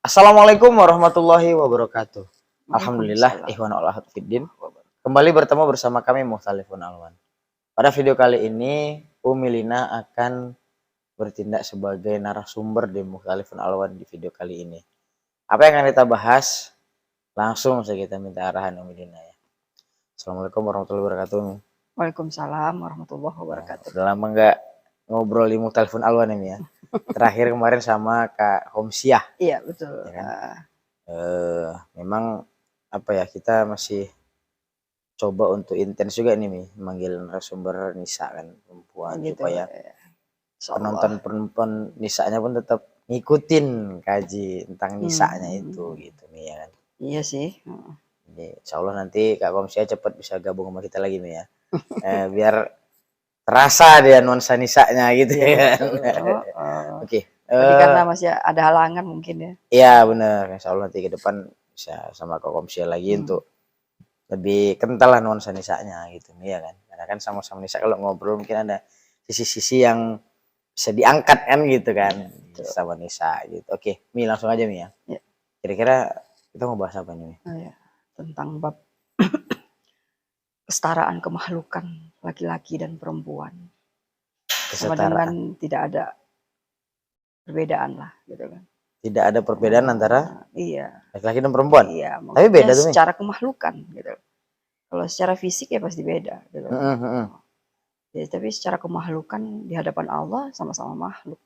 Assalamualaikum warahmatullahi wabarakatuh. Alhamdulillah, Waalaikumsalam ikhwan Allah fiddin. warahmatullahi wabarakatuh. Kembali bertemu bersama kami Mukhtalifun Alwan. Pada video kali ini, Umi Lina akan bertindak sebagai narasumber di Mukhtalifun Alwan di video kali ini. Apa yang akan kita bahas? Langsung saja kita minta arahan Umi Lina ya. Assalamualaikum warahmatullahi wabarakatuh. Waalaikumsalam warahmatullahi wabarakatuh. Udah lama nggak ngobrol di Mukhtalifun Alwan ini ya. Terakhir kemarin sama Kak Homsiah. Iya betul. Ya kan? Memang apa ya, kita masih coba untuk intens juga nih Mi, manggil narasumber Nisa kan, perempuan, gitu. supaya Insyaallah. penonton perempuan Nisanya pun tetap ngikutin kaji tentang Nisanya itu gitu Mi ya kan. Iya sih. Jadi insyaallah nanti Kak Komsia cepat bisa gabung sama kita lagi Mi ya. Biar terasa dia nuansa Nisanya gitu ya kan. Oke. Tadi karena masih ada halangan mungkin ya. Iya benar, insyaallah nanti ke depan bisa sama Kak Komsia lagi untuk lebih kental lah nuansa Nisanya gitu ya kan. Karena kan sama-sama Nisa kalau ngobrol mungkin ada sisi-sisi yang bisa diangkat kan gitu kan sama Nisa gitu. Oke, Mi langsung aja Mi ya. Kira-kira kita mau bahas apa nih Mi? Tentang bab kesetaraan kemakhlukan laki-laki dan perempuan. Sama dengan tidak ada perbedaan lah gitu kan. Tidak ada perbedaan antara laki-laki dan perempuan. Iya, tapi beda tuh secara kemakhlukan gitu. Kalau secara fisik ya pasti beda gitu. Ya, tapi secara kemakhlukan di hadapan Allah sama-sama makhluk.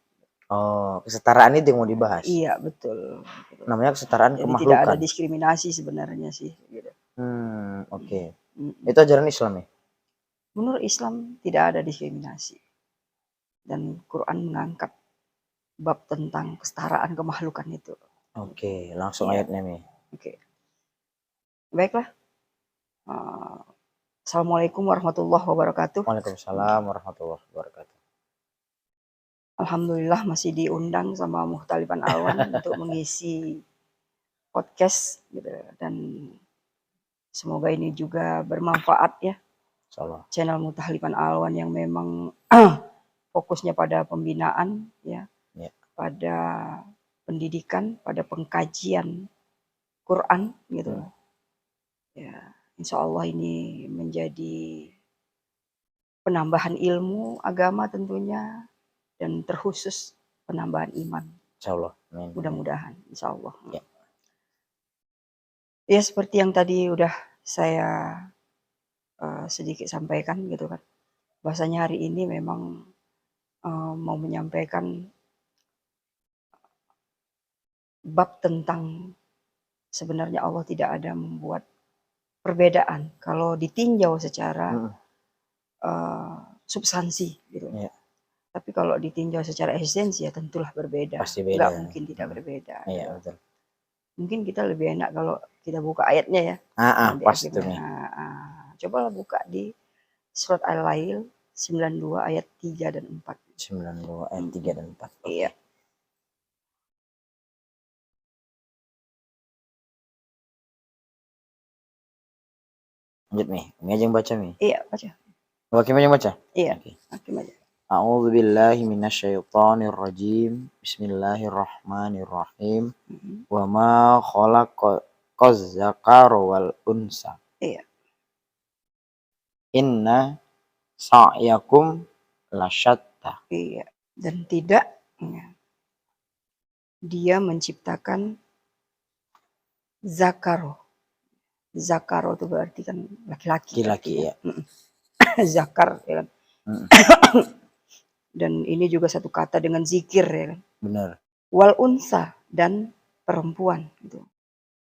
Oh, kesetaraan itu yang mau dibahas. Iya, betul. Namanya kesetaraan Jadi kemakhlukan. Tidak ada diskriminasi sebenarnya sih gitu. Oke. Itu ajaran Islam ya? Menurut Islam tidak ada diskriminasi. Dan Quran mengangkat bab tentang kesetaraan kemakhlukan itu. Oke, langsung ayatnya nih. Oke. Baiklah. Assalamualaikum warahmatullahi wabarakatuh. Waalaikumsalam warahmatullahi wabarakatuh. Alhamdulillah masih diundang sama Mukhtalifun Alwan untuk mengisi podcast gitu, dan semoga ini juga bermanfaat ya. Insyaallah. Channel Mukhtalifun Alwan yang memang fokusnya pada pembinaan ya. Pada pendidikan, pada pengkajian Quran gitu. Ya, insya Allah ini menjadi penambahan ilmu agama tentunya, dan terkhusus penambahan iman. Insya Allah. Mudah-mudahan, insya Allah. Ya seperti yang tadi udah saya sedikit sampaikan gitu kan. Bahasanya hari ini memang mau menyampaikan bab tentang sebenarnya Allah tidak ada membuat perbedaan kalau ditinjau secara substansi gitu. Tapi kalau ditinjau secara esensi ya tentulah berbeda. Pasti beda. Nggak mungkin tidak berbeda. Iya betul. Mungkin kita lebih enak kalau kita buka ayatnya ya. Pasti nih. Coba buka di surat Al-Lail 92 ayat 3 dan 4. 92 ayat 3 dan 4. Iya. Lanjut nih, ini aja yang baca nih. Iya, baca. Hakim aja yang baca? Iya, Hakim aja. A'udzu billahi minasyaitonir rajim. Bismillahirrahmanirrahim. Wa ma khalaqaz zakara wal unsa. Iya. Inna sa'yakum lasyatta. Iya. Dan tidak dia menciptakan zakaro. Zakaro itu berarti kan laki-laki. Laki-laki ya. Zakar ya kan. Dan ini juga satu kata dengan zikir ya kan. Benar. Wal unsa, dan perempuan gitu.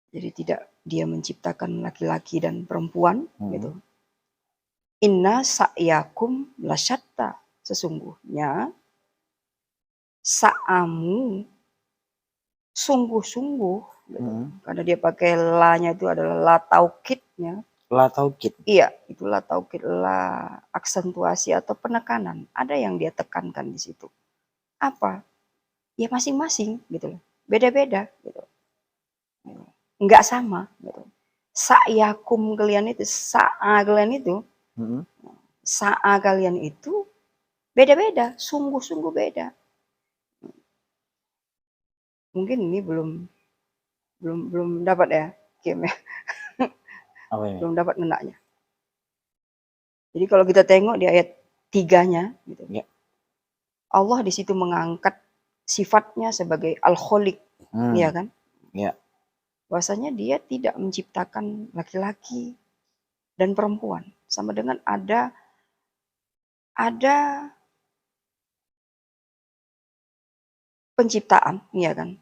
Jadi tidak dia menciptakan laki-laki dan perempuan gitu. Inna sa'yakum lasyatta, sesungguhnya sa'amu sungguh-sungguh gitu. Karena dia pakai la-nya itu adalah la taukidnya. La taukid. Iya, itu la taukid, la aksentuasi atau penekanan. Ada yang dia tekankan di situ. Apa? Ya masing-masing gitu loh. Beda-beda gitu. Enggak sama gitu. Sa'yakum kalian itu, sa'a kalian itu, sa'a kalian itu beda-beda, sungguh-sungguh beda. Mungkin ini belum belum dapat ya, Kim ya. Apa ini? Belum dapat ngenaknya. Jadi kalau kita tengok di ayat 3-nya gitu. Ya. Allah di situ mengangkat sifatnya sebagai Al-Khaliq, ya kan? Ya. Bahwasanya dia tidak menciptakan laki-laki dan perempuan, sama dengan ada penciptaan, ya kan?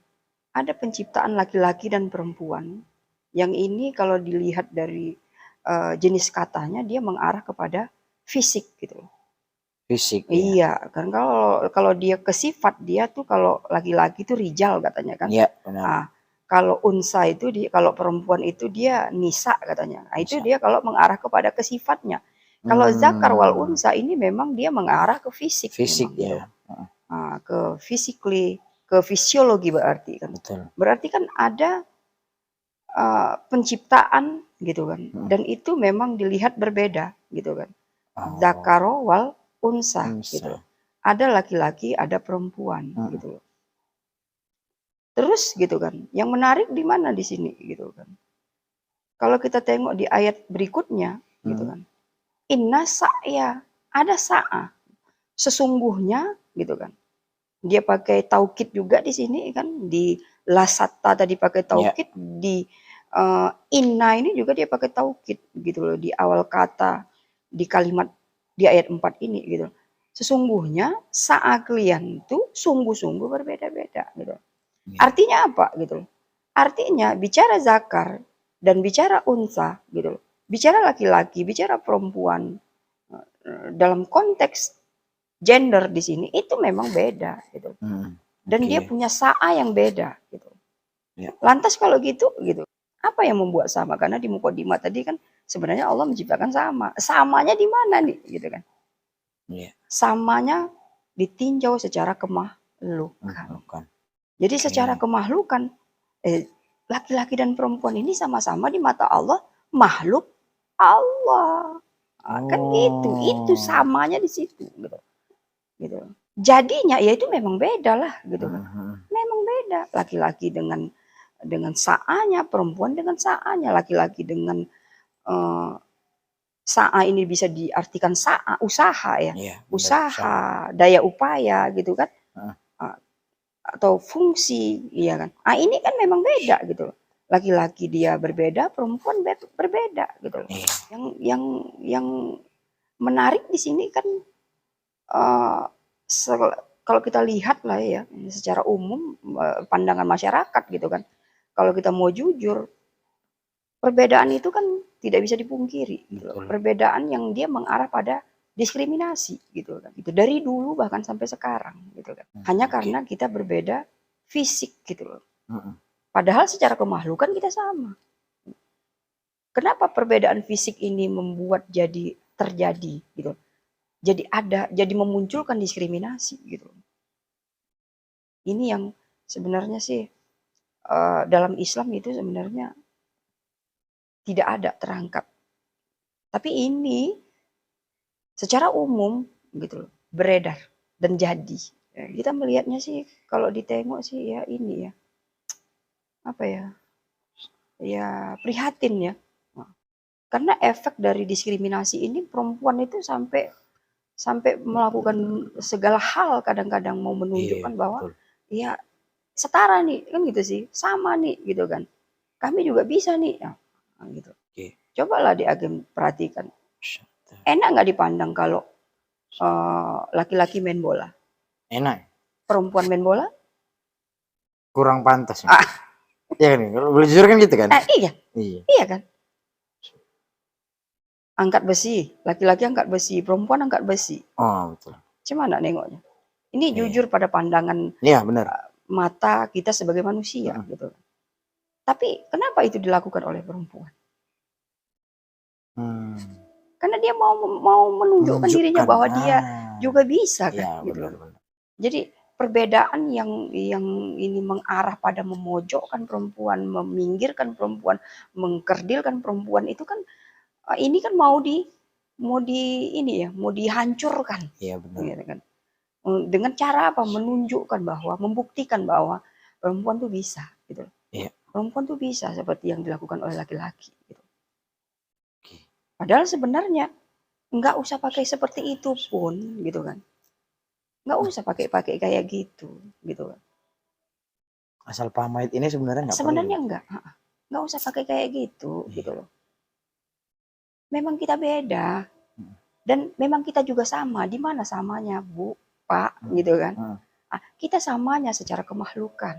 Ada penciptaan laki-laki dan perempuan. Yang ini kalau dilihat dari jenis katanya dia mengarah kepada fisik gitu. Fisik. Iya, kan kalau dia ke sifat dia tuh kalau laki-laki itu rijal katanya kan. Iya, benar. Nah, kalau unsa itu kalau perempuan itu dia nisa katanya. Nah, itu dia kalau mengarah kepada ke sifatnya. Kalau zakar wal unsa ini memang dia mengarah ke fisik. Fisik memang, gitu. ya. Nah, ke physically, ke fisiologi berarti kan. Betul. Berarti kan ada penciptaan gitu kan. Dan itu memang dilihat berbeda gitu kan. Zakaro wal unsa gitu. Ada laki-laki, ada perempuan gitu. Terus gitu kan. Yang menarik di mana di sini gitu kan. Kalau kita tengok di ayat berikutnya gitu kan. Inna sa'ya, ada sa'a. Sesungguhnya gitu kan. Dia pakai taukid juga di sini kan, di lasata tadi pakai taukid, di inna ini juga dia pakai taukid gitu loh, di awal kata di kalimat di ayat 4 ini gitu. Sesungguhnya saat kalian itu sungguh-sungguh berbeda-beda gitu. Artinya apa gitu? Artinya bicara zakar dan bicara unsa gitu. Bicara laki-laki, bicara perempuan dalam konteks gender di sini itu memang beda gitu. Dan dia punya sa'a yang beda gitu. Lantas kalau gitu apa yang membuat sama? Karena di Muqaddimah tadi kan sebenarnya Allah menciptakan sama. Samanya di mana nih gitu kan? Samanya ditinjau secara kemahlukan. Jadi secara kemahlukan laki-laki dan perempuan ini sama-sama di mata Allah makhluk Allah. Kan gitu. Itu samanya di situ gitu. Jadinya ya itu memang beda lah gitu kan. Memang beda. Laki-laki dengan sa'anya, perempuan dengan sa'anya, laki-laki dengan sa'a ini bisa diartikan sa'a, usaha ya. Usaha, daya upaya gitu kan. Atau fungsi, iya kan. Ini kan memang beda gitu loh. Laki-laki dia berbeda, perempuan berbeda gitu loh. Yang menarik di sini kan kalau kita lihat lah ya secara umum pandangan masyarakat gitu kan. Kalau kita mau jujur, perbedaan itu kan tidak bisa dipungkiri. Gitu. Perbedaan yang dia mengarah pada diskriminasi gitu kan. Itu dari dulu bahkan sampai sekarang gitu kan. Hanya karena kita berbeda fisik gitu loh. Padahal secara kemahlukan kita sama. Kenapa perbedaan fisik ini membuat jadi terjadi gitu? Jadi memunculkan diskriminasi gitu. Ini yang sebenarnya sih dalam Islam itu sebenarnya tidak ada terangkat. Tapi ini secara umum gitu loh, beredar dan jadi. Kita melihatnya sih kalau ditengok sih ya ini ya. Apa ya? Ya prihatin ya. Karena efek dari diskriminasi ini perempuan itu sampai melakukan segala hal kadang-kadang mau menunjukkan bahwa ya setara nih kan gitu sih, sama nih gitu kan. Kami juga bisa nih ya, gitu. Cobalah perhatikan. Enak nggak dipandang kalau laki-laki main bola? Enak. Perempuan main bola? Kurang pantas. Iya kan? Kalau boleh jujur kan gitu kan? Iya kan? Angkat besi, laki-laki angkat besi, perempuan angkat besi. Oh betul. Gimana nengoknya? Ini jujur pada pandangan mata kita sebagai manusia gitu. Tapi kenapa itu dilakukan oleh perempuan? Karena dia mau menunjukkan dirinya bahwa dia juga bisa kan gitu. Jadi perbedaan yang ini mengarah pada memojokkan perempuan, meminggirkan perempuan, mengkerdilkan perempuan itu kan ini kan mau dihancurkan. Iya benar. Gitu kan. Dengan cara apa? Menunjukkan bahwa, membuktikan bahwa perempuan tuh bisa gitu. Iya. Perempuan tuh bisa seperti yang dilakukan oleh laki-laki. Gitu. Oke. Padahal sebenarnya nggak usah pakai seperti itu pun, gitu kan. Nggak usah pakai kayak gitu kan. Asal pamait ini sebenarnya nggak perlu. Sebenarnya nggak usah pakai kayak gitu, gitu loh. Memang kita beda, dan memang kita juga sama. Di mana samanya, Bu, Pak, gitu kan? Kita samanya secara kemahlukan.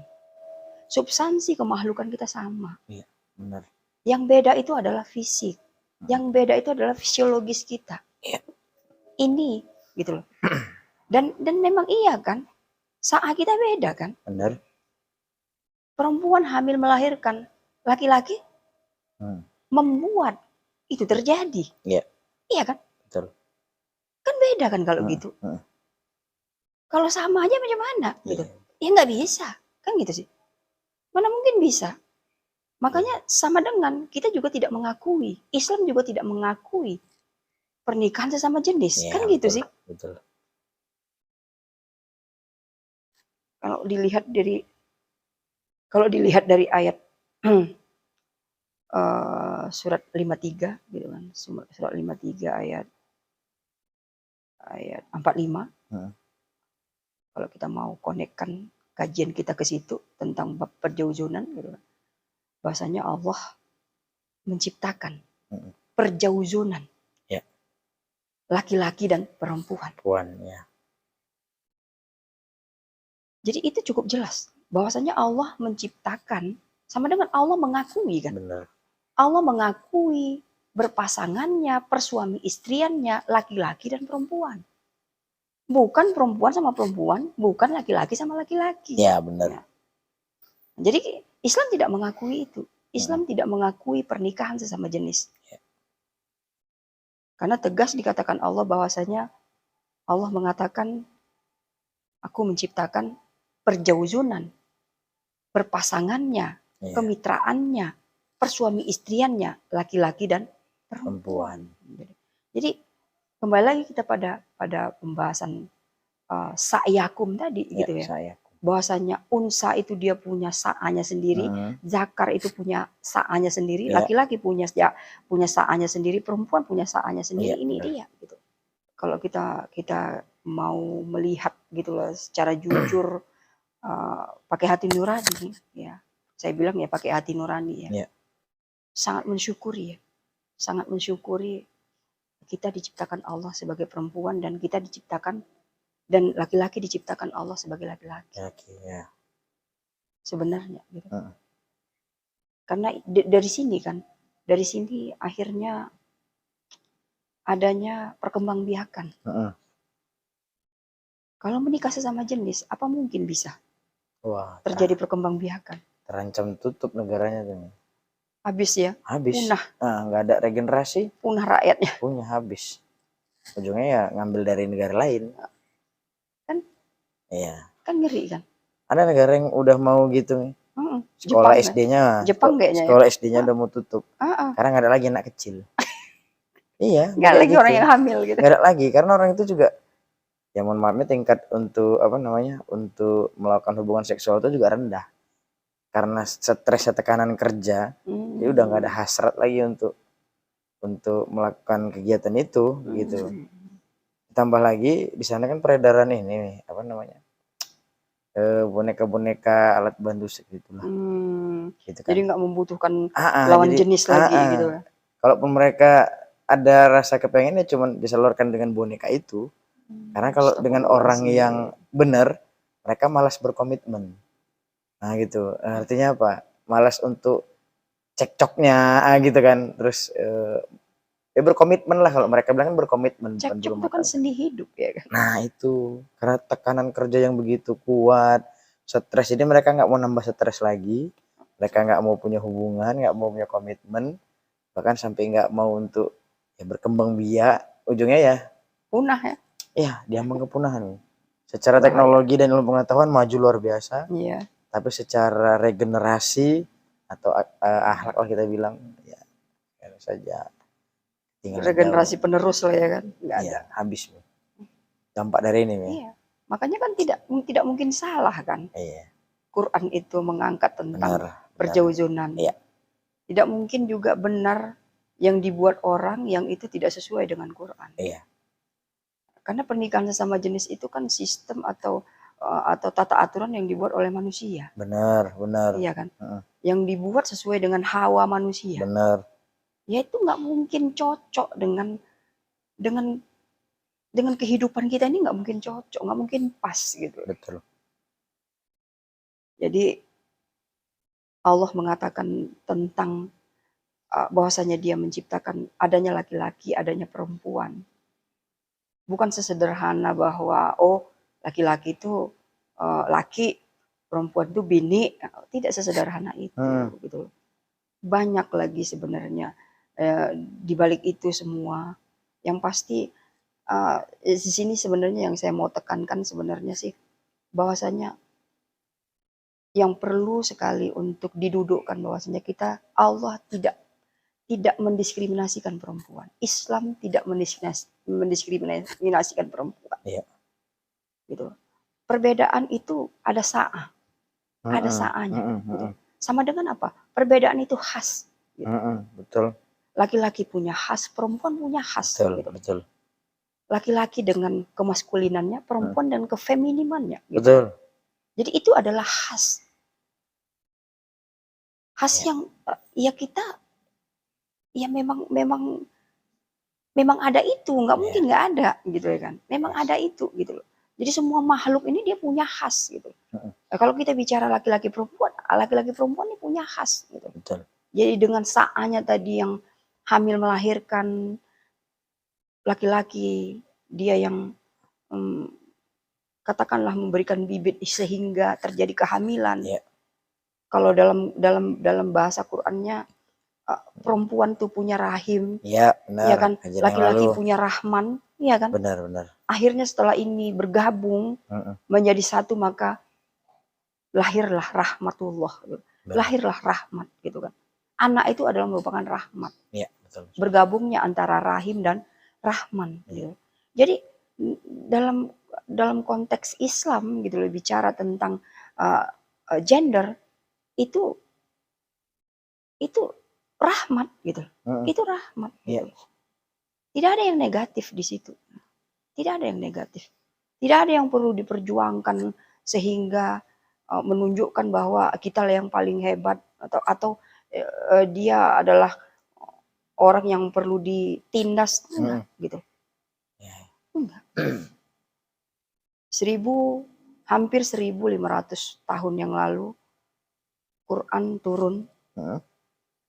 Substansi kemahlukan kita sama. Iya, benar. Yang beda itu adalah fisik. Yang beda itu adalah fisiologis kita. Iya. Ini, gitu loh. Dan memang iya kan? Saat kita beda kan? Benar. Perempuan hamil melahirkan, laki-laki membuat itu terjadi. Iya. Iya kan? Betul. Kan beda kan kalau gitu. Kalau sama aja macam mana gitu. Ya nggak bisa. Kan gitu sih. Mana mungkin bisa. Makanya sama dengan kita juga tidak mengakui. Islam juga tidak mengakui pernikahan sesama jenis. Kan gitu sih. Betul. Kalau dilihat dari ayat surat 53 gitu kan. Surat 53 ayat 45. Kalau kita mau konekkan kajian kita ke situ tentang bab perjauzunan gitu kan. Bahasanya Allah menciptakan perjauzunan. Ya. Laki-laki dan perempuan. Ya. Jadi itu cukup jelas bahwasanya Allah menciptakan sama dengan Allah mengakui kan. Benar. Allah mengakui berpasangannya, persuami istriannya, laki-laki dan perempuan. Bukan perempuan sama perempuan, bukan laki-laki sama laki-laki. Ya, benar. Ya. Jadi Islam tidak mengakui itu. Islam tidak mengakui pernikahan sesama jenis. Ya. Karena tegas dikatakan Allah bahwasanya Allah mengatakan aku menciptakan perjauzunan, berpasangannya, kemitraannya, persuami istriannya, laki-laki dan perempuan. Jadi kembali lagi kita pada pembahasan sa'yakum tadi gitu ya. Sa'yakum. Bahwasanya unsa itu dia punya sa'anya sendiri, zakar itu punya sa'anya sendiri, laki-laki punya sa'anya sendiri, perempuan punya sa'anya sendiri. Ini dia gitu. Kalau kita mau melihat gitu loh secara jujur pakai hati nurani ya. Saya bilang ya pakai hati nurani ya. Sangat mensyukuri ya. Sangat mensyukuri kita diciptakan Allah sebagai perempuan dan kita diciptakan dan laki-laki diciptakan Allah sebagai laki-laki. Ya. Sebenarnya gitu. Karena dari sini akhirnya adanya perkembangbiakan. Kalau menikah sesama jenis, apa mungkin bisa terjadi perkembangbiakan? Terancam tutup negaranya tuh. Habis ya? Habis. Punah. Nggak ada regenerasi. Punah rakyatnya. Punya habis. Ujungnya ya ngambil dari negara lain. Kan? Iya. Kan ngeri kan? Ada negara yang udah mau gitu nih. Sekolah SD-nya. Jepang kayaknya. Sekolah SD-nya udah mau tutup. Karena nggak ada lagi anak kecil. Iya. Nggak lagi gitu. Orang yang hamil gitu. Nggak ada lagi karena orang itu juga. Ya mohon maafnya tingkat untuk untuk melakukan hubungan seksual itu juga rendah karena stres tekanan kerja, jadi udah nggak ada hasrat lagi untuk melakukan kegiatan itu gitu. Tambah lagi di sana kan peredaran ini boneka-boneka alat bantu gitulah. Gitu kan. Jadi nggak membutuhkan lawan jenis lagi gitu. Kalaupun mereka ada rasa kepengennya cuman disalurkan dengan boneka itu. Karena kalau dengan orang yang benar, mereka malas berkomitmen. Nah gitu, artinya apa? Malas untuk cekcoknya gitu kan. Terus berkomitmen lah, kalau mereka bilang kan berkomitmen. Cekcok itu kan seni hidup ya kan. Nah itu, karena tekanan kerja yang begitu kuat, stres, jadi mereka nggak mau nambah stres lagi. Mereka nggak mau punya hubungan, nggak mau punya komitmen, bahkan sampai nggak mau untuk berkembang biak. Ujungnya ya punah ya. Iya, diambang kepunahan. Secara teknologi dan ilmu pengetahuan maju luar biasa. Iya. Tapi secara regenerasi atau akhlak lah kita bilang, ya saja. Regenerasi penerus lah ya kan. Nggak ada. Habis. Dampak dari ini. Iya. Makanya kan tidak mungkin salah kan. Iya. Quran itu mengangkat tentang perjauzonan. Iya. Tidak mungkin juga benar yang dibuat orang yang itu tidak sesuai dengan Quran. Iya. Karena pernikahan sesama jenis itu kan sistem atau tata aturan yang dibuat oleh manusia. Benar. Iya kan? Yang dibuat sesuai dengan hawa manusia. Benar. Ya itu nggak mungkin cocok dengan kehidupan kita ini, nggak mungkin cocok, nggak mungkin pas gitu. Betul. Jadi Allah mengatakan tentang bahwasanya Dia menciptakan adanya laki-laki, adanya perempuan. Bukan sesederhana bahwa laki-laki itu laki, perempuan itu bini. Tidak sesederhana itu gitu. Banyak lagi sebenarnya di balik itu semua. Yang pasti di sini sebenarnya yang saya mau tekankan sebenarnya sih bahwasanya yang perlu sekali untuk didudukkan bahwasanya Allah tidak mendiskriminasikan perempuan. Islam tidak mendiskriminasikan perempuan. Iya. Gitu. Perbedaan itu ada ada saanya. Gitu. Sama dengan apa? Perbedaan itu khas. Gitu. Betul. Laki-laki punya khas, perempuan punya khas. Betul. Gitu. Betul. Laki-laki dengan kemaskulinannya, perempuan dan kefeminimannya. Gitu. Betul. Jadi itu adalah khas. Khas yang ya kita ya memang ada itu, nggak mungkin nggak ada gitu ya kan. Memang ada itu gitu loh. Jadi semua makhluk ini dia punya khas gitu. Nah, kalau kita bicara laki-laki perempuan ini punya khas gitu. Betul. Jadi dengan saanya tadi yang hamil melahirkan, laki-laki dia yang katakanlah memberikan bibit sehingga terjadi kehamilan. Yeah. Kalau dalam bahasa Qur'annya perempuan tuh punya rahim, ya, benar. Ya kan, laki-laki punya rahman, ya kan. Benar. Akhirnya setelah ini bergabung menjadi satu, maka lahirlah rahmatullah, lahirlah rahmat, gitu kan. Anak itu adalah merupakan rahmat. Ya, betul. Bergabungnya antara rahim dan rahman. Gitu. Jadi dalam konteks Islam gitu loh, bicara tentang gender itu rahmat gitu. Itu rahmat gitu. Tidak ada yang negatif di situ. Tidak ada yang negatif. Tidak ada yang perlu diperjuangkan sehingga menunjukkan bahwa kita yang paling hebat atau dia adalah orang yang perlu ditindas, enggak gitu. Enggak. Hampir 1500 tahun yang lalu Quran turun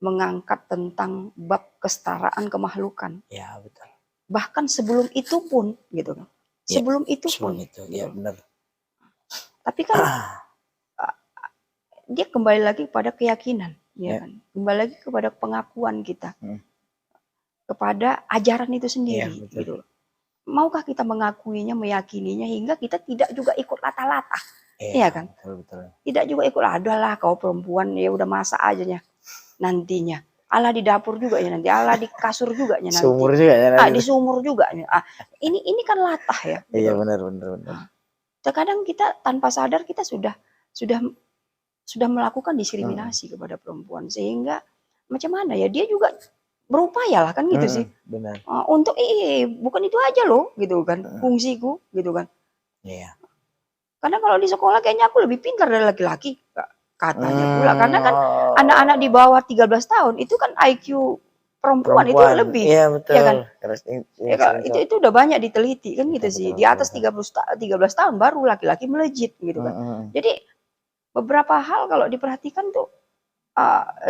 mengangkat tentang bab kesetaraan kemahlukan. Ya, betul. Bahkan sebelum itu pun gitu kan. Sebelum itu pun. Ya, benar. Tapi kan dia kembali lagi kepada keyakinan, ya kan. Kembali lagi kepada pengakuan kita. Kepada ajaran itu sendiri, gitu. Maukah kita mengakuinya, meyakininya hingga kita tidak juga ikut lata-lata. Iya kan? Betul. Tidak juga ikut, adalah kau perempuan ya udah masak aja nantinya. Allah di dapur juga ya nanti, Allah di kasur juga ya nanti. Sumur juga ya nanti. Di sumur juga. Ini kan latah ya. Iya, benar. Terkadang kita tanpa sadar kita sudah melakukan diskriminasi kepada perempuan, sehingga macam mana ya, dia juga berupaya lah kan gitu sih. Benar. Untuk bukan itu aja loh gitu kan, fungsiku gitu kan. Iya. Karena kalau di sekolah kayaknya aku lebih pintar dari laki-laki katanya pula, karena kan anak-anak di bawah 13 tahun itu kan IQ perempuan itu lebih. Iya, betul. Ya kan? Itu udah banyak diteliti kan gitu sih. Di atas 13 tahun baru laki-laki melejit gitu kan. Jadi beberapa hal kalau diperhatikan tuh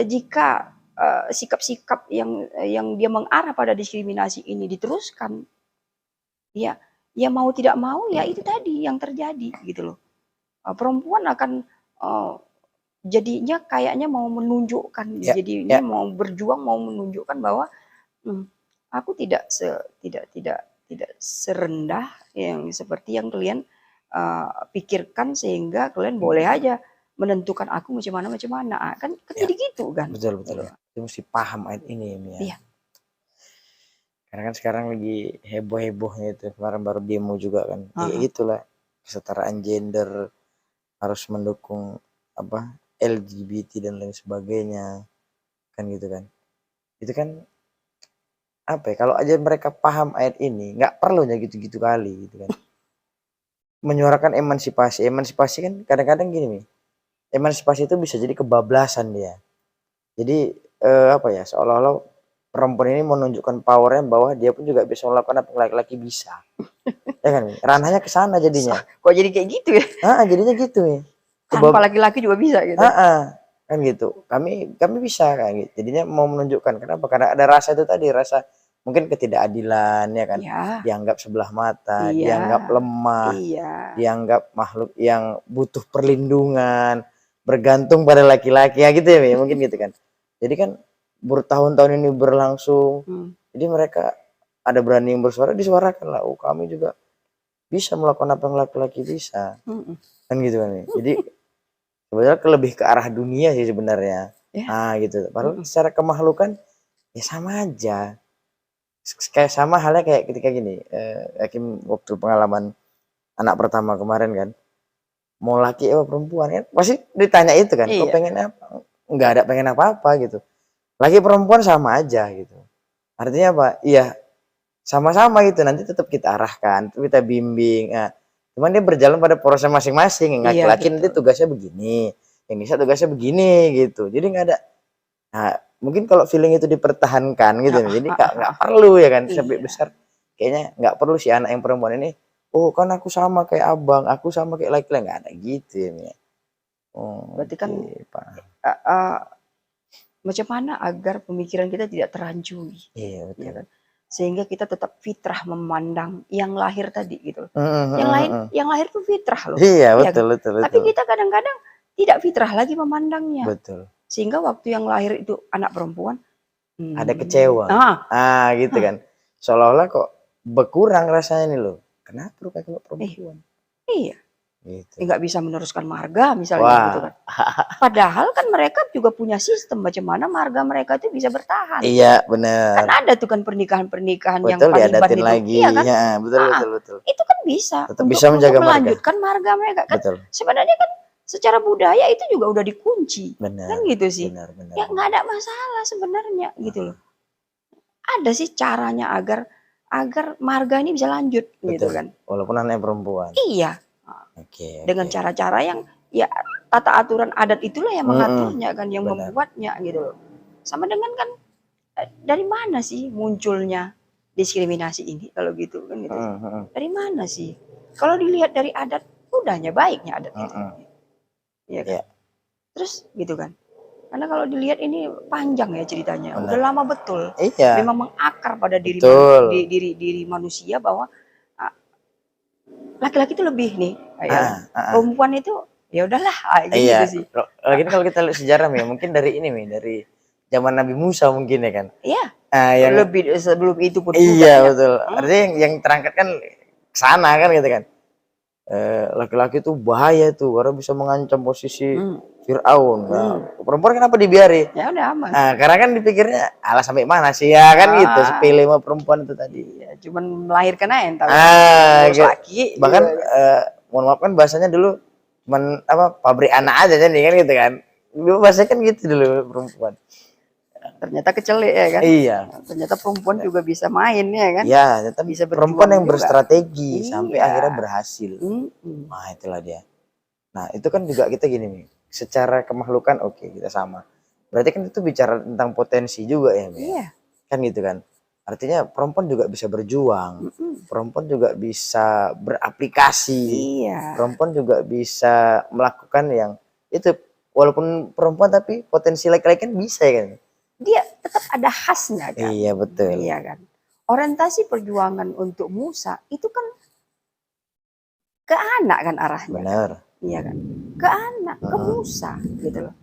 jika sikap-sikap yang dia mengarah pada diskriminasi ini diteruskan, ya mau tidak mau ya itu tadi yang terjadi gitu loh. Perempuan akan jadinya kayaknya mau menunjukkan, jadinya mau berjuang, mau menunjukkan bahwa aku tidak serendah yang seperti yang kalian pikirkan, sehingga kalian boleh aja menentukan aku macam mana. Kan jadi gitu kan. Betul. Itu mesti paham ayat ini ya. Iya. Karena kan sekarang lagi heboh-hebohnya itu, kemarin baru demo juga kan. Itulah kesetaraan gender, harus mendukung LGBT dan lain sebagainya, kan gitu kan. Itu kan apa ya, kalau aja mereka paham ayat ini, nggak perlu ya gitu-gitu kali gitu kan. Menyuarakan emansipasi. Emansipasi kan kadang-kadang gini nih, emansipasi itu bisa jadi kebablasan dia. Jadi apa ya, seolah-olah perempuan ini menunjukkan powernya bahwa dia pun juga bisa melakukan apa yang laki-laki bisa. Ya kan, ranahnya ke sana jadinya. Kok jadi kayak gitu ya? Jadinya gitu nih. Tanpa laki-laki juga bisa gitu. Kan gitu. Kami bisa kayak gitu. Jadinya mau menunjukkan kenapa? Karena ada rasa itu tadi, rasa mungkin ketidakadilan ya kan. Ya. Dianggap sebelah mata, Iya. dianggap lemah, iya. dianggap makhluk yang butuh perlindungan, bergantung pada laki-laki ya gitu ya, mungkin gitu kan. Jadi kan bertahun-tahun ini berlangsung. Jadi mereka ada berani yang bersuara, disuarakan lah. Oh, kami juga bisa melakukan apa yang laki-laki bisa. Kan gitu kan. Jadi sebenarnya lebih ke arah dunia sih sebenarnya. Gitu. Padahal secara kemahlukan ya sama aja. Kayak sama halnya kayak ketika gini, Hakim waktu pengalaman anak pertama kemarin kan, mau laki apa perempuan kan, pasti ditanya itu kan, kok pengen apa? Nggak ada pengen apa-apa gitu. Laki perempuan sama aja gitu. Artinya apa? Iya, sama-sama gitu. Nanti tetap kita arahkan, kita bimbing. Cuman dia berjalan pada proses masing-masing. Yang laki-laki nanti tugasnya begini, yang bisa tugasnya begini gitu. Jadi nggak ada. Nah, mungkin kalau feeling itu dipertahankan gitu, jadi nggak perlu ya kan, sampai besar kayaknya nggak perlu si anak yang perempuan ini. Oh kan aku sama kayak abang, aku sama kayak laki-laki, nggak ada gitu ya. Berarti kan macam mana agar pemikiran kita tidak terhancuri, iya, betul. Ya kan? Sehingga kita tetap fitrah memandang yang lahir tadi gitu. Yang lahir itu fitrah loh. Iya, betul, ya kan? betul. Tapi kita kadang-kadang tidak fitrah lagi memandangnya. Betul. Sehingga waktu yang lahir itu anak perempuan, ada kecewa. Gitu kan. Seolah-olah kok berkurang rasanya nih loh. Kenapa lu kayak perempuan? Iya. Gitu. Nggak bisa meneruskan marga misalnya gitu kan. Padahal kan mereka juga punya sistem bagaimana marga mereka itu bisa bertahan. Iya, benar. Kan ada tuh kan pernikahan-pernikahan yang Taliban itu lagi. Iya kan? Ya, betul. Itu kan bisa tetap bisa menjaga melanjutkan marga mereka kan. Betul. Sebenarnya kan secara budaya itu juga udah dikunci. Benar. Kan gitu sih. Benar. Ya nggak ada masalah sebenarnya gitu loh. Ada sih caranya agar marga ini bisa lanjut. Betul. Gitu kan. Walaupun anaknya perempuan. Iya. Dengan cara-cara yang ya tata aturan adat itulah yang mengaturnya kan, yang membuatnya gitu loh. Sama dengan kan dari mana sih munculnya diskriminasi ini kalau gitu kan gitu. Dari mana sih? Kalau dilihat dari adat, udahnya baiknya adat itu. Iya kan? Terus gitu kan. Karena kalau dilihat ini panjang ya ceritanya. Udah lama betul. Memang mengakar pada diri manusia bahwa laki-laki itu lebih nih, perempuan itu ya udahlah gitu sih. Lagi kalau kita lihat sejarah ya, mungkin dari ini dari zaman Nabi Musa mungkin ya kan. Iya. Yang lebih sebelum itu pun. Iya betul. Artinya yang terangkat kan sana kan gitu kan. Laki-laki itu bahaya tuh karena bisa mengancam posisi Fir'aun. Perempuan kenapa dibiarin? Ya udah aman. Karena kan dipikirnya alah sampai mana sih ya kan gitu. Sepele sama perempuan itu tadi. Ya, cuman melahirkan aja entar. Laki. Bahkan mohon maaf kan bahasanya dulu cuman pabrik anak aja nih kan gitu kan. Dulu bahasanya kan gitu dulu perempuan. Ternyata kecelek ya kan. Iya. Ternyata perempuan juga bisa main ya kan. Iya, ternyata bisa perempuan yang berstrategi sampai akhirnya berhasil. Nah itulah dia. Nah itu kan juga kita gini nih. Secara kemahlukan kita sama. Berarti kan itu bicara tentang potensi juga ya. Iya. Kan gitu kan. Artinya perempuan juga bisa berjuang. Perempuan juga bisa beraplikasi. Iya. Perempuan juga bisa melakukan yang itu. Walaupun perempuan tapi potensi laki-laki kan bisa ya kan. Dia tetap ada khasnya kan. Iya betul. Iya kan. Orientasi perjuangan untuk Musa itu kan ke anak kan arahnya. Benar. Iya kan. Ke anak, ke Musa gitu loh.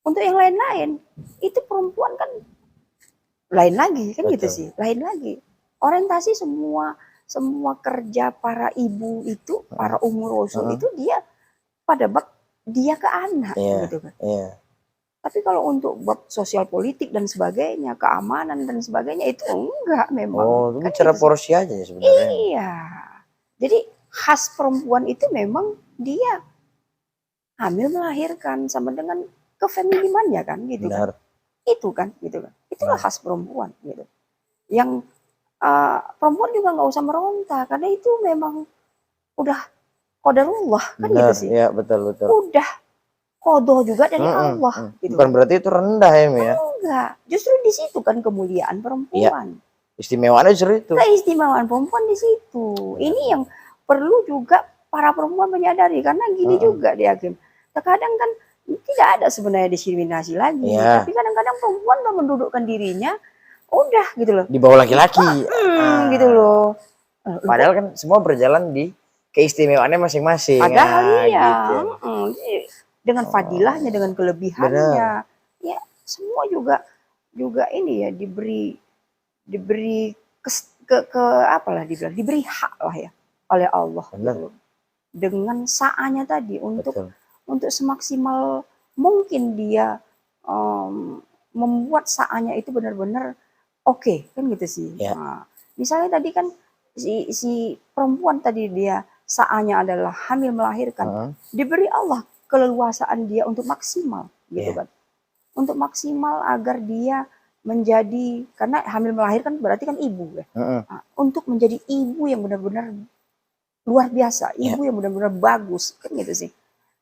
Untuk yang lain-lain itu perempuan kan lain lagi kan. Betul. Gitu sih, lain lagi. Orientasi semua kerja para ibu itu, para rasul itu dia pada bab dia ke anak gitu kan. Iya. Tapi kalau untuk bab sosial politik dan sebagainya, keamanan dan sebagainya itu enggak memang. Oh, itu bicara porsi aja ya sebenarnya. Iya. Jadi khas perempuan itu memang dia hamil melahirkan sama dengan kefeminimannya kan gitu kan. Benar. Itu kan gitu kan. Itulah khas perempuan gitu. Yang perempuan juga nggak usah meronta karena itu memang udah qadarullah kan gitu Benar, sih. ya betul. Udah qada juga dari Allah gitu. Bukan berarti itu rendah ya, Mi ya? Enggak, justru di situ kan kemuliaan perempuan. Istimewaannya justru itu. Keistimewaan perempuan di situ. Ini yang perlu juga para perempuan menyadari karena gini juga dia Hakim. Terkadang kan tidak ada sebenarnya diskriminasi lagi, tapi kadang-kadang perempuan udah mendudukkan dirinya udah gitu loh. Di bawah laki-laki. Gitu loh. Padahal kan semua berjalan di keistimewaannya masing-masing. Padahal iya. Gitu. Dengan fadilahnya, dengan kelebihannya. Ya, semua juga ini ya diberi apalah dibilang, diberi hak lah ya oleh Allah gitu. Dengan sa'anya tadi untuk semaksimal mungkin dia membuat sa'anya itu benar-benar oke, kan gitu sih. Nah, misalnya tadi kan si perempuan tadi dia sa'anya adalah hamil melahirkan, diberi Allah keleluasaan dia untuk maksimal gitu kan. Untuk maksimal agar dia menjadi, karena hamil melahirkan berarti kan ibu ya. Nah, untuk menjadi ibu yang benar-benar luar biasa, ibu yang benar-benar bagus kan gitu sih.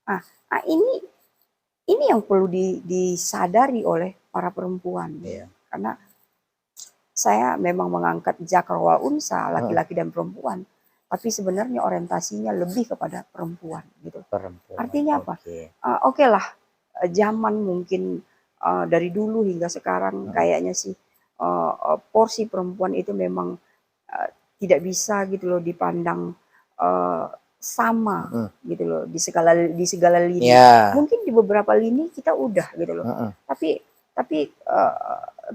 Nah ini yang perlu disadari oleh para perempuan. Karena saya memang mengangkat zakar wa unsa, laki-laki dan perempuan. Tapi sebenarnya orientasinya lebih kepada perempuan gitu. Artinya apa? Oke lah, zaman mungkin dari dulu hingga sekarang kayaknya sih porsi perempuan itu memang tidak bisa gitu loh dipandang sama gitu loh di segala lini. Mungkin di beberapa lini kita udah gitu loh. Tapi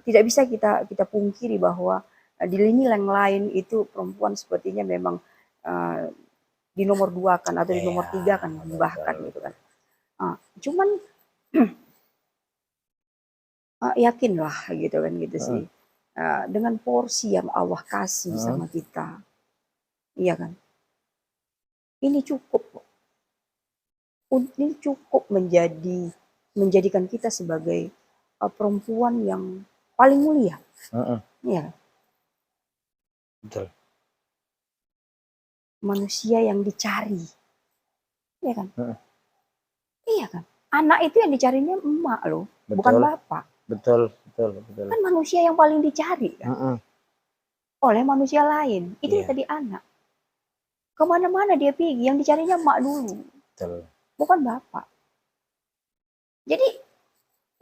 tidak bisa kita pungkiri bahwa di lini yang lain itu perempuan sepertinya memang di nomor 2 kan atau di nomor 3 kan bahkan gitu kan. Cuman yakinlah gitu kan gitu sih. Dengan porsi yang Allah kasih sama kita. Iya kan? Ini cukup. Ini cukup menjadikan kita sebagai perempuan yang paling mulia. Iya kan? Betul. Manusia yang dicari. Iya kan? Iya kan? Anak itu yang dicarinya emak loh, bukan bapak. Betul. Kan manusia yang paling dicari kan? Oleh manusia lain. Itu tadi anak. Kemana-mana dia pergi, yang dicarinya emak dulu. Bukan bapak. Jadi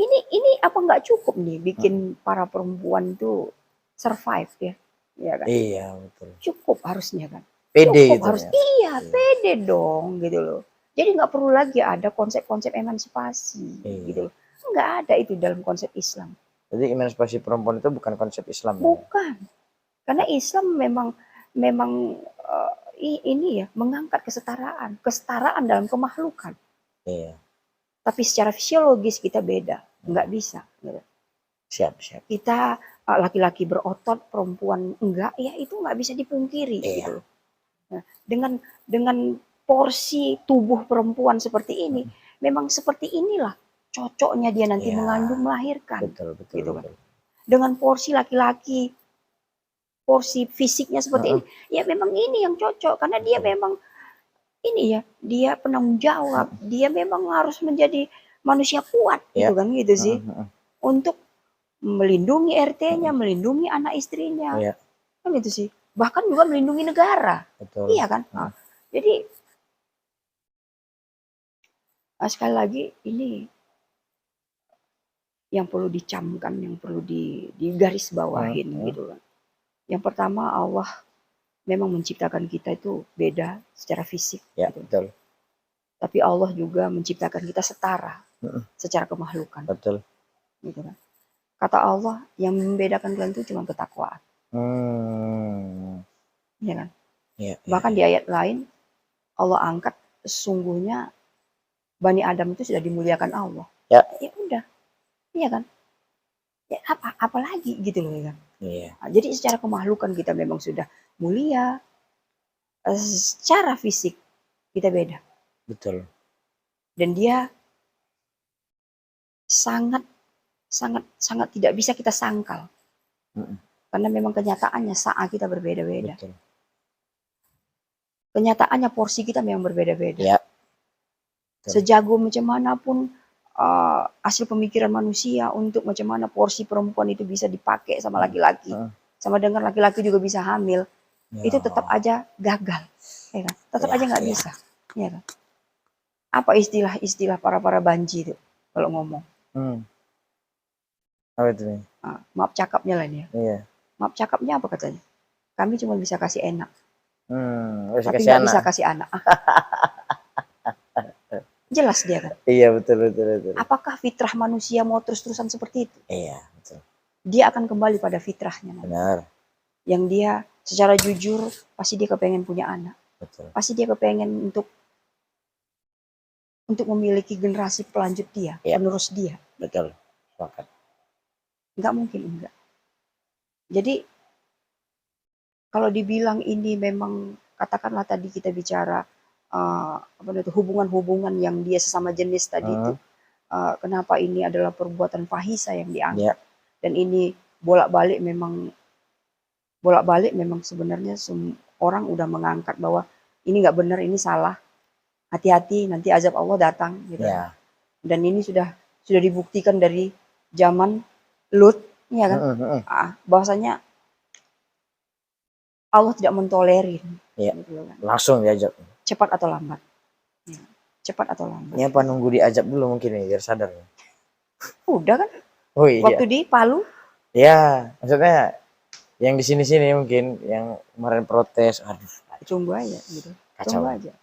ini apa nggak cukup nih bikin para perempuan tuh survive ya? Iya kan? Iya, betul. Cukup harusnya kan? Pede gitu harus, ya? Pede dong gitu loh. Jadi nggak perlu lagi ada konsep-konsep emansipasi gitu loh. Nggak ada itu dalam konsep Islam. Jadi emansipasi perempuan itu bukan konsep Islam. Bukan. Karena Islam memang ini ya mengangkat kesetaraan dalam kemakhlukan. Iya. Tapi secara fisiologis kita beda, nggak bisa. Gitu. Siap. Kita laki-laki berotot, perempuan enggak, ya itu nggak bisa dipungkiri. Gitu. Nah, dengan porsi tubuh perempuan seperti ini, memang seperti inilah cocoknya dia nanti mengandung melahirkan. Betul. Gitu kan. Dengan porsi laki-laki, porsi fisiknya seperti ini, ya memang ini yang cocok karena dia memang ini ya, dia penanggung jawab, dia memang harus menjadi manusia kuat, gitu kan gitu sih, untuk melindungi RT-nya, melindungi anak istrinya, kan gitu sih. Bahkan juga melindungi negara. Betul. Iya kan? Jadi sekali lagi ini yang perlu dicamkan, yang perlu digaris bawahin gitu kan. Yang pertama Allah memang menciptakan kita itu beda secara fisik. Gitu. Betul. Tapi Allah juga menciptakan kita setara secara kemakhlukan. Betul. Gitu kan. Kata Allah yang membedakan kalian itu cuma ketakwaan. Iya kan? Bahkan di ayat lain Allah angkat sesungguhnya Bani Adam itu sudah dimuliakan Allah. Ya udah. Iya kan? Ya apa lagi gitu loh kan. Nah, jadi secara kemakhlukan kita memang sudah mulia. Secara fisik kita beda. Betul. Dan dia sangat tidak bisa kita sangkal. Karena memang kenyataannya saat kita berbeda-beda. Kenyataannya porsi kita memang berbeda-beda. Ya. Sejago macam mana pun hasil pemikiran manusia untuk macam mana porsi perempuan itu bisa dipakai sama laki-laki. Sama dengan laki-laki juga bisa hamil. Itu tetap aja gagal. Ya kan? Tetap aja nggak bisa. Ya kan? Apa istilah para banji itu kalau ngomong? Apa itu? Maaf cakapnya lah ini ya. Iya. Maaf cakapnya apa katanya? Kami cuma bisa kasih enak. Tapi nggak bisa kasih anak. Jelas dia kan? Iya, betul. Apakah fitrah manusia mau terus-terusan seperti itu? Iya, betul. Dia akan kembali pada fitrahnya. Benar. Yang dia secara jujur pasti dia kepengen punya anak. Betul. Pasti dia kepengen untuk memiliki generasi pelanjut dia, penerus dia. Betul. Sepakat. Nggak mungkin enggak. Jadi kalau dibilang ini memang katakanlah tadi kita bicara hubungan-hubungan yang dia sesama jenis tadi itu, kenapa ini adalah perbuatan fahisha yang dianggap, dan ini bolak-balik memang sebenarnya orang udah mengangkat bahwa ini nggak benar, ini salah, hati-hati nanti azab Allah datang gitu. Dan ini sudah dibuktikan dari zaman Lut, ya kan, bahwasanya Allah tidak mentolerir. Gitu kan. Langsung diajak. Cepat atau lambat. Cepat atau lambat. Ini apa nunggu diajak dulu mungkin nih biar sadar. Udah kan? Oh iya. Waktu di Palu. Ya, maksudnya yang di sini mungkin yang kemarin protes. Aduh. Tunggu aja gitu. Kacau. Tunggu aja.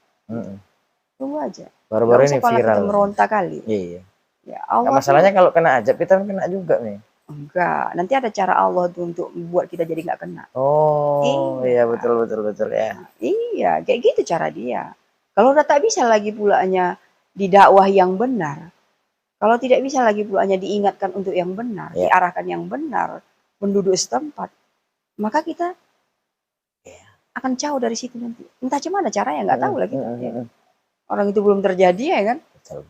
Tunggu aja. Baru-baru ini viral. Kita meronta kali. Iya. Ya, Allah masalahnya kalau kena ajab kita kena juga nih. Enggak, nanti ada cara Allah tuh untuk membuat kita jadi nggak kena. Oh iya, betul ya. Iya, kayak gitu cara dia. Kalau udah tak bisa lagi pulanya didakwah yang benar, kalau tidak bisa lagi pulanya diingatkan untuk yang benar, diarahkan yang benar, penduduk setempat, maka kita akan jauh dari situ nanti. Entah gimana caranya nggak tahu lah kita. Orang itu belum terjadi ya kan. Betul.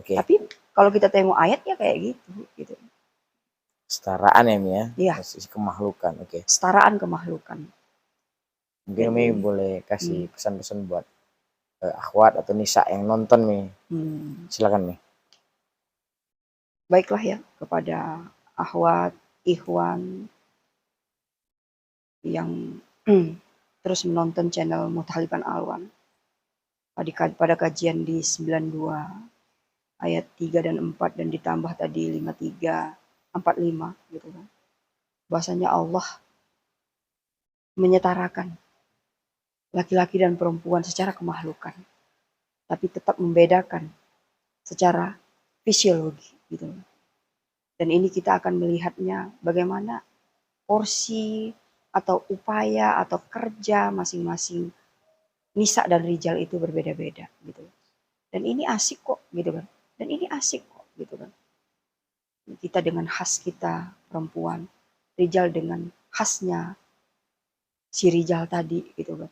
Okay. Tapi kalau kita tengok ayat ya kayak gitu. Kesetaraan ya Mi ya? Iya. Sisi kemahlukan, oke. Kesetaraan kemahlukan. Mungkin Mi boleh kasih pesan-pesan buat akhwat atau nisa yang nonton Mi. Silakan Mi. Baiklah ya, kepada akhwat, ikhwan yang terus menonton channel Muthalifan Alwan. Pada kajian di 92 ayat 3 dan 4 dan ditambah tadi 53 45 gitu kan. Bahwasanya Allah menyetarakan laki-laki dan perempuan secara kemahlukan, tapi tetap membedakan secara fisiologi gitu. Dan ini kita akan melihatnya bagaimana porsi atau upaya atau kerja masing-masing nisa dan rijal itu berbeda-beda gitu. Dan ini asik kok gitu kan. Dan ini asik kok gitu kan. Kita dengan khas kita perempuan, rijal dengan khasnya si rijal tadi gitu kan.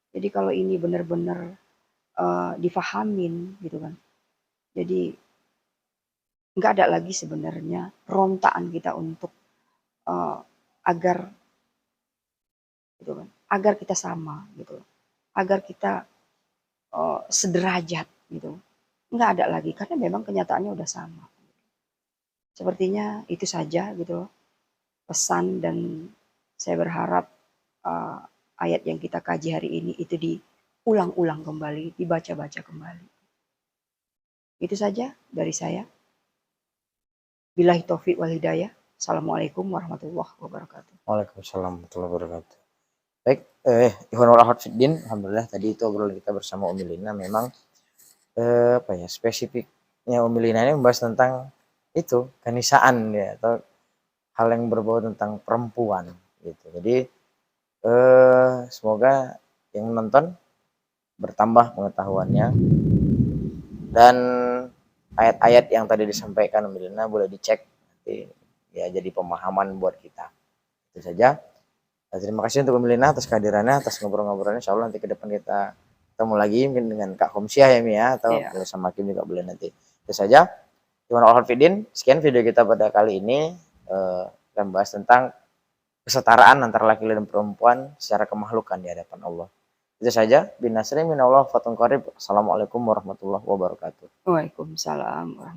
Jadi kalau ini benar-benar difahamin gitu kan. Jadi nggak ada lagi sebenarnya rontaan kita untuk agar gitu kan, agar kita sama gitu, agar kita sederajat gitu. Nggak ada lagi karena memang kenyataannya udah sama. Sepertinya itu saja gitu loh pesan, dan saya berharap ayat yang kita kaji hari ini itu diulang-ulang kembali, dibaca-baca kembali. Itu saja dari saya. Billahi taufiq wal hidayah. Assalamualaikum warahmatullahi wabarakatuh. Waalaikumsalam warahmatullahi wabarakatuh. Baik, Ikhwan wal akhwat fiddin, alhamdulillah tadi itu obrolan kita bersama Umi Lina. Memang spesifiknya Umi Lina ini membahas tentang itu kenisaan ya, atau hal yang berbau tentang perempuan gitu. Jadi semoga yang menonton bertambah pengetahuannya, dan ayat-ayat yang tadi disampaikan Umi Lina boleh dicek nanti ya, jadi pemahaman buat kita. Itu saja. Terima kasih untuk Umi Lina atas kehadirannya, atas ngobrol-ngobrolnya. Insyaallah nanti ke depan kita ketemu lagi mungkin dengan Kak Komsyah ya Mi ya, atau sama Kim juga boleh nanti. Itu saja. Gimana Al-Hafidin, sekian video kita pada kali ini, kita bahas tentang kesetaraan antara laki dan perempuan secara kemakhlukan di hadapan Allah. Itu saja. Binasri minallah fatun qarib. Assalamualaikum warahmatullahi wabarakatuh. Waalaikumsalam warahmatullahi wabarakatuh.